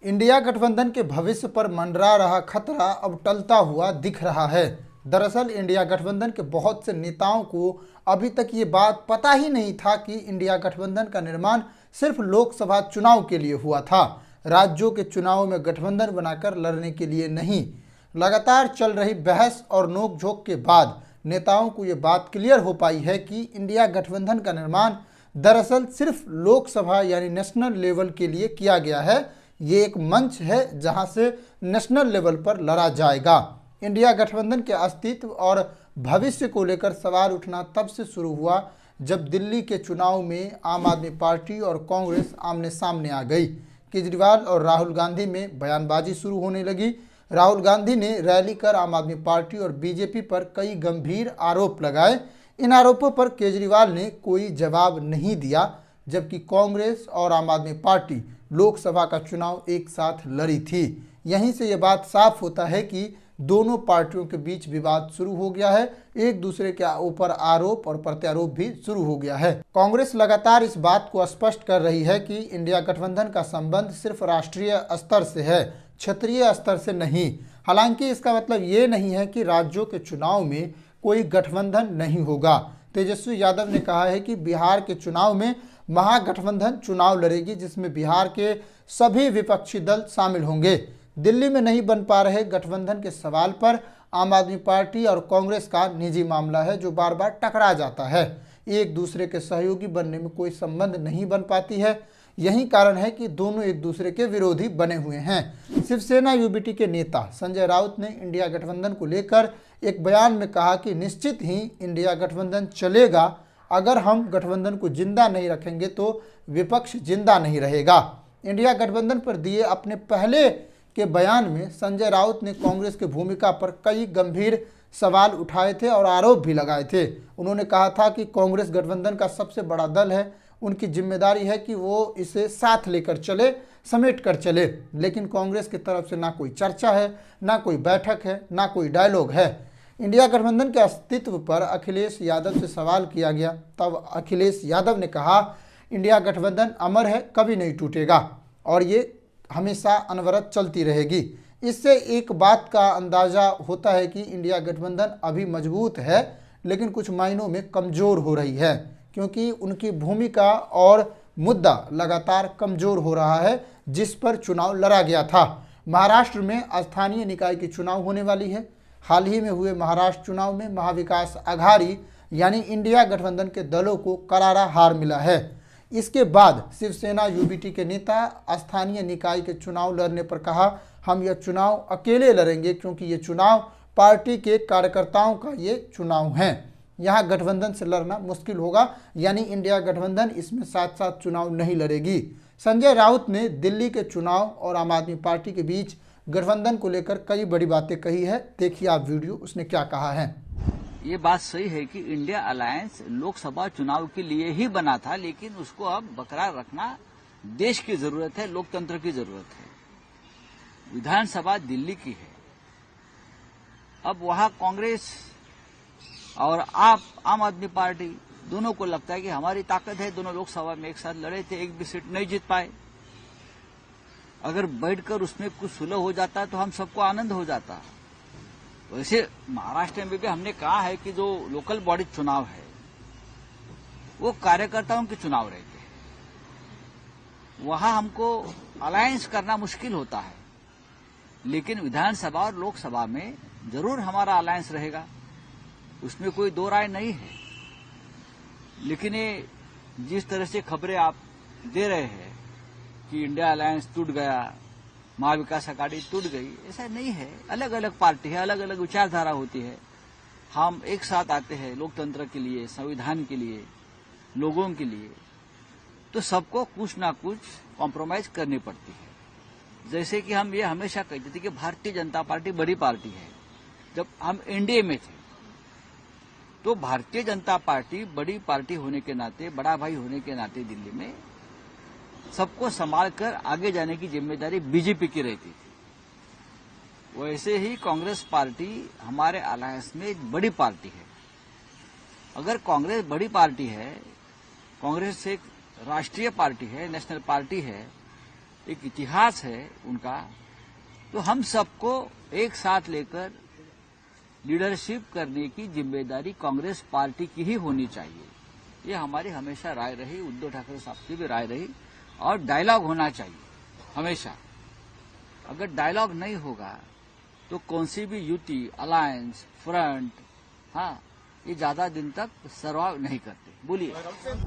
India गठबंधन के भविष्य पर मंडरा रहा खतरा अब टलता हुआ दिख रहा है। दरअसल इंडिया गठबंधन के बहुत से नेताओं को अभी तक ये बात पता ही नहीं था कि इंडिया गठबंधन का निर्माण सिर्फ लोकसभा चुनाव के लिए हुआ था, राज्यों के चुनाव में गठबंधन बनाकर लड़ने के लिए नहीं। लगातार चल रही बहस और नोकझोंक के बाद नेताओं को ये बात क्लियर हो पाई है कि इंडिया गठबंधन का निर्माण दरअसल सिर्फ लोकसभा यानी नेशनल लेवल के लिए किया गया है। ये एक मंच है जहां से नेशनल लेवल पर लड़ा जाएगा। इंडिया गठबंधन के अस्तित्व और भविष्य को लेकर सवाल उठना तब से शुरू हुआ जब दिल्ली के चुनाव में आम आदमी पार्टी और कांग्रेस आमने सामने आ गई। केजरीवाल और राहुल गांधी में बयानबाजी शुरू होने लगी। राहुल गांधी ने रैली कर आम आदमी पार्टी और बीजेपी पर कई गंभीर आरोप लगाए। इन आरोपों पर केजरीवाल ने कोई जवाब नहीं दिया, जबकि कांग्रेस और आम आदमी पार्टी लोकसभा का चुनाव एक साथ लड़ी थी। यहीं से ये बात साफ होता है कि दोनों पार्टियों के बीच विवाद शुरू हो गया है। एक दूसरे के ऊपर आरोप और प्रत्यारोप भी शुरू हो गया है। कांग्रेस लगातार इस बात को स्पष्ट कर रही है कि इंडिया गठबंधन का संबंध सिर्फ राष्ट्रीय स्तर से है, क्षेत्रीय स्तर से नहीं। हालांकि इसका मतलब ये नहीं है कि राज्यों के चुनाव में कोई गठबंधन नहीं होगा। तेजस्वी यादव ने कहा है कि बिहार के चुनाव में महागठबंधन चुनाव लड़ेगी, जिसमें बिहार के सभी विपक्षी दल शामिल होंगे। दिल्ली में नहीं बन पा रहे गठबंधन के सवाल पर आम आदमी पार्टी और कांग्रेस का निजी मामला है, जो बार बार टकरा जाता है। एक दूसरे के सहयोगी बनने में कोई संबंध नहीं बन पाती है। यही कारण है कि दोनों एक दूसरे के विरोधी बने हुए हैं। शिवसेना यूबीटी के नेता संजय राउत ने इंडिया गठबंधन को लेकर एक बयान में कहा कि निश्चित ही इंडिया गठबंधन चलेगा। अगर हम गठबंधन को जिंदा नहीं रखेंगे तो विपक्ष जिंदा नहीं रहेगा। इंडिया गठबंधन पर दिए अपने पहले के बयान में संजय राउत ने कांग्रेस की भूमिका पर कई गंभीर सवाल उठाए थे और आरोप भी लगाए थे। उन्होंने कहा था कि कांग्रेस गठबंधन का सबसे बड़ा दल है, उनकी जिम्मेदारी है कि वो इसे साथ लेकर चले, समेट कर चले। लेकिन कांग्रेस की तरफ से ना कोई चर्चा है, ना कोई बैठक है, ना कोई डायलॉग है। इंडिया गठबंधन के अस्तित्व पर अखिलेश यादव से सवाल किया गया, तब अखिलेश यादव ने कहा इंडिया गठबंधन अमर है, कभी नहीं टूटेगा और ये हमेशा अनवरत चलती रहेगी। इससे एक बात का अंदाजा होता है कि इंडिया गठबंधन अभी मजबूत है, लेकिन कुछ मायनों में कमज़ोर हो रही है, क्योंकि उनकी भूमिका और मुद्दा लगातार कमज़ोर हो रहा है, जिस पर चुनाव लड़ा गया था। महाराष्ट्र में स्थानीय निकाय की चुनाव होने वाली है। हाल ही में हुए महाराष्ट्र चुनाव में महाविकास आघाड़ी यानी इंडिया गठबंधन के दलों को करारा हार मिला है। इसके बाद शिवसेना यूबीटी के नेता स्थानीय निकाय के चुनाव लड़ने पर कहा, हम यह चुनाव अकेले लड़ेंगे, क्योंकि ये चुनाव पार्टी के कार्यकर्ताओं का ये चुनाव है। यहाँ गठबंधन से लड़ना मुश्किल होगा, यानी इंडिया गठबंधन इसमें साथ साथ चुनाव नहीं लड़ेगी। संजय राउत ने दिल्ली के चुनाव और आम आदमी पार्टी के बीच गठबंधन को लेकर कई बड़ी बातें कही है। देखिए आप वीडियो, उसने क्या कहा है। ये बात सही है कि इंडिया अलायंस लोकसभा चुनाव के लिए ही बना था, लेकिन उसको अब बरकरार रखना देश की जरूरत है, लोकतंत्र की जरूरत है। विधानसभा दिल्ली की है। अब वहां कांग्रेस और आम आदमी पार्टी दोनों को लगता है कि हमारी ताकत है, दोनों लोकसभा में एक साथ लड़े थे, एक भी सीट नहीं जीत पाए। अगर बैठकर उसमें कुछ सुलह हो जाता तो हम सबको आनंद हो जाता। वैसे महाराष्ट्र में भी हमने कहा है कि जो लोकल बॉडी चुनाव है वो कार्यकर्ताओं के चुनाव रहते हैं, वहां हमको अलायंस करना मुश्किल होता है। लेकिन विधानसभा और लोकसभा में जरूर हमारा अलायंस रहेगा, उसमें कोई दो राय नहीं है। लेकिन ये जिस तरह से खबरें आप दे रहे हैं कि इंडिया अलायंस टूट गया, महाविकास आघाड़ी टूट गई, ऐसा नहीं है। अलग अलग पार्टी है, अलग अलग विचारधारा होती है। हम एक साथ आते हैं लोकतंत्र के लिए, संविधान के लिए, लोगों के लिए, तो सबको कुछ ना कुछ कॉम्प्रोमाइज करनी पड़ती है। जैसे कि हम ये हमेशा कहते थे कि भारतीय जनता पार्टी बड़ी पार्टी है। जब हम एनडीए में थे तो भारतीय जनता पार्टी बड़ी पार्टी होने के नाते, बड़ा भाई होने के नाते दिल्ली में सबको संभाल कर आगे जाने की जिम्मेदारी बीजेपी की रहती थी। वैसे ही कांग्रेस पार्टी हमारे अलायंस में एक बड़ी पार्टी है। अगर कांग्रेस बड़ी पार्टी है, कांग्रेस एक राष्ट्रीय पार्टी है, नेशनल पार्टी है, एक इतिहास है उनका। तो हम सबको एक साथ लेकर लीडरशिप करने की जिम्मेदारी कांग्रेस पार्टी की ही होनी चाहिए। ये हमारी हमेशा राय रही, उद्धव ठाकरे साहब की भी राय रही। और डायलॉग होना चाहिए हमेशा। अगर डायलॉग नहीं होगा तो कौन सी भी युति, अलायंस, फ्रंट, हाँ, ये ज्यादा दिन तक सर्वाइव नहीं करते। बोलिए।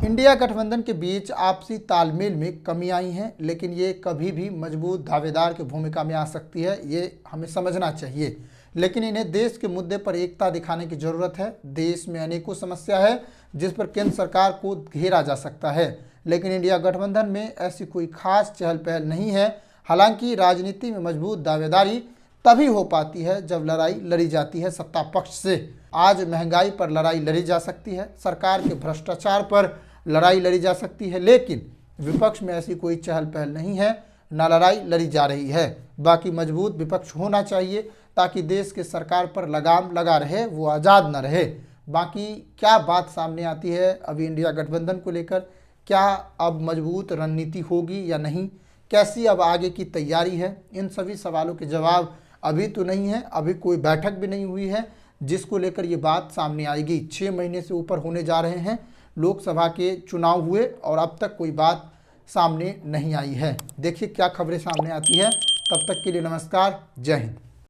इंडिया गठबंधन के बीच आपसी तालमेल में कमी आई है, लेकिन ये कभी भी मजबूत दावेदार की भूमिका में आ सकती है, ये हमें समझना चाहिए। लेकिन इन्हें देश के मुद्दे पर एकता दिखाने की जरूरत है। देश में अनेकों समस्या है जिस पर केंद्र सरकार को घेरा जा सकता है, लेकिन इंडिया गठबंधन में ऐसी कोई खास चहल पहल नहीं है। हालांकि राजनीति में मजबूत दावेदारी तभी हो पाती है जब लड़ाई लड़ी जाती है सत्ता पक्ष से। आज महंगाई पर लड़ाई लड़ी जा सकती है, सरकार के भ्रष्टाचार पर लड़ाई लड़ी जा सकती है, लेकिन विपक्ष में ऐसी कोई चहल पहल नहीं है, न लड़ाई लड़ी जा रही है। बाकी मजबूत विपक्ष होना चाहिए ताकि देश के सरकार पर लगाम लगा रहे, वो आज़ाद न रहे। बाकी क्या बात सामने आती है अभी इंडिया गठबंधन को लेकर, क्या अब मजबूत रणनीति होगी या नहीं, कैसी अब आगे की तैयारी है, इन सभी सवालों के जवाब अभी तो नहीं है। अभी कोई बैठक भी नहीं हुई है जिसको लेकर ये बात सामने आएगी। 6 महीने से ऊपर होने जा रहे हैं लोकसभा के चुनाव हुए और अब तक कोई बात सामने नहीं आई है। देखिए क्या खबरें सामने आती है। तब तक के लिए नमस्कार, जय हिंद।